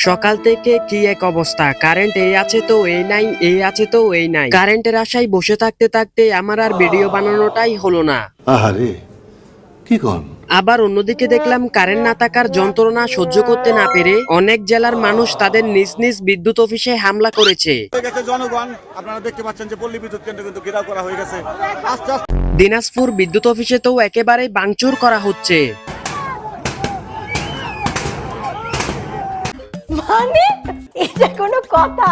সকাল থেকে কি এক অবস্থা, কারেন্ট এই আছে তো এই নাই, এই আছে তো এই নাই। কারেন্টের আশায় বসে থাকতে থাকতে আমার আর ভিডিও বানানোটাই হলো না। আহারে কি কোন। আবার অন্যদিকে দেখলাম কারেন্ট না থাকার যন্ত্রণা সহ্য করতে না পেরে অনেক জেলার মানুষ তাদের নিজ নিজ বিদ্যুৎ অফিসে হামলা করেছে। জনগণ আপনারা দেখতে পাচ্ছেন যে পল্লী বিদ্যুৎ কেন্দ্র কিন্তু ঘেরাও করা হয়ে গেছে। দিনাজপুর বিদ্যুৎ অফিসে তো একেবারে ভাঙচুর করা হচ্ছে। মানে এটা কোনো কথা?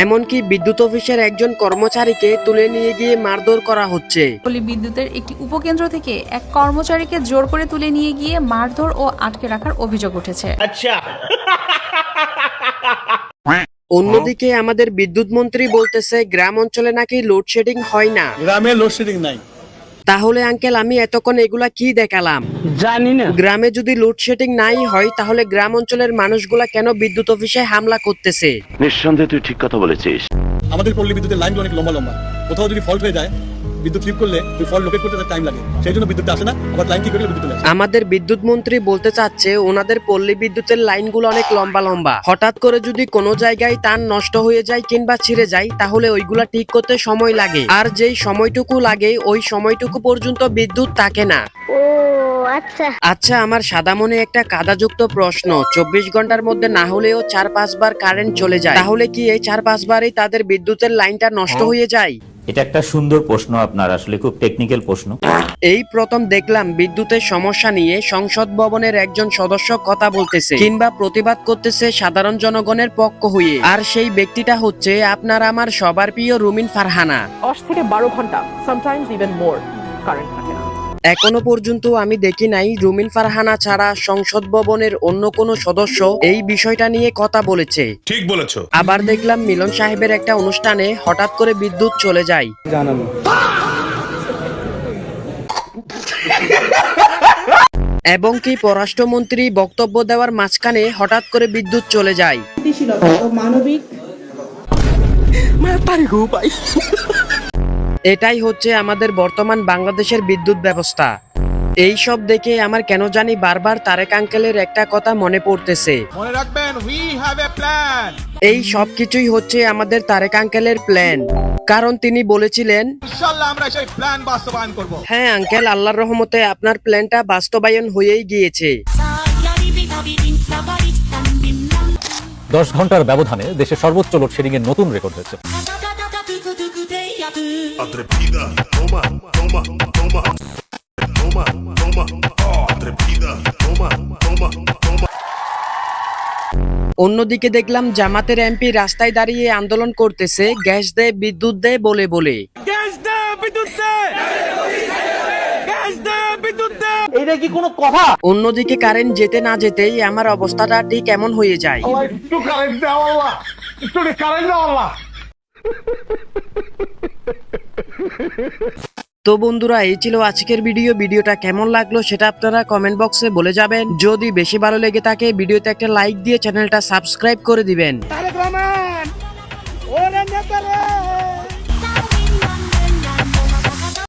এমনকি বিদ্যুৎ অফিসের একজন কর্মচারীকে তুলে নিয়ে গিয়ে মারধর করা হচ্ছে। পল্লী বিদ্যুতের একটি উপকেন্দ্র থেকে এক কর্মচারীকে জোর করে তুলে নিয়ে গিয়ে মারধর ও আটকে রাখার অভিযোগ উঠেছে। অন্যদিকে আমাদের বিদ্যুৎ মন্ত্রী বলতেছে গ্রাম অঞ্চলে নাকি লোডশেডিং হয় না। গ্রামে লোডশেডিং নাই। তাহলে আঙ্কেল আমি এতক্ষণ এগুলা কি দেখালাম জানি না। গ্রামে যদি লোডশেডিং নাই হয় তাহলে গ্রাম অঞ্চলের মানুষগুলা কেন বিদ্যুৎ অফিসে হামলা করতেছে? নিঃসন্দেহে তুই ঠিক কথা বলেছিস। আমাদের পল্লী বিদ্যুতের লাইনগুলো অনেক লম্বা লম্বা, কোথাও যদি ফল্ট হয়ে যায় বিদ্যুৎ ফ্লিপ করলে ওই ফল্ট লোকেট করতে টাইম লাগে, সেই জন্য বিদ্যুৎ আসে না। আবার লাইন ঠিক করলে বিদ্যুৎ আসে। আমাদের বিদ্যুৎ মন্ত্রী বলতে চাচ্ছে ওনাদের পল্লী বিদ্যুতের লাইনগুলো অনেক লম্বা লম্বা, হঠাৎ করে যদি কোনো জায়গায় তার নষ্ট হয়ে যায় কিংবা ছিঁড়ে যায় তাহলে ওইগুলা ঠিক করতে সময় লাগে, আর যেই সময়টুকু লাগে ওই সময়টুকু পর্যন্ত বিদ্যুৎ থাকে না। আচ্ছা আমার সাদা মনে একটা কাদাযুক্ত প্রশ্ন, 24 ঘন্টার মধ্যে না হলেও 4-5 বার কারেন্ট চলে যায়, তাহলে কি এই 4-5 বারই তাদের বিদ্যুতের লাইনটা নষ্ট হয়ে যায়? এটা একটা সুন্দর প্রশ্ন, আপনার আসলে খুব টেকনিক্যাল প্রশ্ন। এই প্রথম দেখলাম বিদ্যুতের সমস্যা নিয়ে সংসদ ভবনের একজন সদস্য কথা বলতেছে কিংবা প্রতিবাদ করতেছে সাধারণ জনগণের পক্ষ হয়ে, আর সেই ব্যক্তিটা হচ্ছে আপনার আমার সবার প্রিয় রুমিন ফারহানা। 10 থেকে 12 ঘন্টা, সামটাইমস ইভেন মোর কারেন্ট থাকে না। এখনো পর্যন্ত আমি দেখি নাই রুমিন ফারহানা ছাড়া সংসদ ভবনের অন্য কোনো সদস্য এই বিষয়টা নিয়ে কথা বলেছে। ঠিক বলেছো। আবার দেখলাম মিলন সাহেবের একটা অনুষ্ঠানে হঠাৎ করে বিদ্যুৎ চলে যায়, এবং কি পররাষ্ট্রমন্ত্রী বক্তব্য দেওয়ার মাঝখানে হঠাৎ করে বিদ্যুৎ চলে যায়। মানবিক এটাই হচ্ছে আমাদের বর্তমান বাংলাদেশের বিদ্যুৎ ব্যবস্থা। এই সব দেখে আমার কেন জানি বারবার তারেক আঙ্কেলের একটা কথা মনে পড়তেছে। মনে রাখবেন উই হ্যাভ এ প্ল্যান। এই সব কিছুই হচ্ছে আমাদের তারেক আঙ্কেলের প্ল্যান, কারণ তিনি বলেছিলেন ইনশাআল্লাহ আমরা সেই প্ল্যান বাস্তবায়ন করব। হ্যাঁ আঙ্কেল, আল্লাহর রহমতে আপনার প্ল্যানটা বাস্তবায়ন হয়েই গিয়েছে। 10 ঘন্টার ব্যবধানে দেশের সর্বোচ্চ লোডশেডিং এর নতুন রেকর্ড হয়েছে। অন্যদিকে দেখলাম জামাতের এমপি রাস্তায় দাঁড়িয়ে আন্দোলন করতেছে গ্যাস দে বিদ্যুৎ দে বলে বলে। এটা কি কোনো কথা? অন্যদিকে কারেন্ট যেতে না যেতেই আমার অবস্থাটা ঠিক এমন হয়ে যায়। একটু কারেন্ট দাও আল্লাহ, একটু কারেন্ট দাও আল্লাহ। তো বন্ধুরা এই ছিল আজকের ভিডিওটা কেমন লাগলো সেটা আপনারা কমেন্ট বক্সে বলে যাবেন। যদি বেশি ভালো লেগে থাকে ভিডিওতে একটা লাইক দিয়ে চ্যানেলটা সাবস্ক্রাইব করে দিবেন।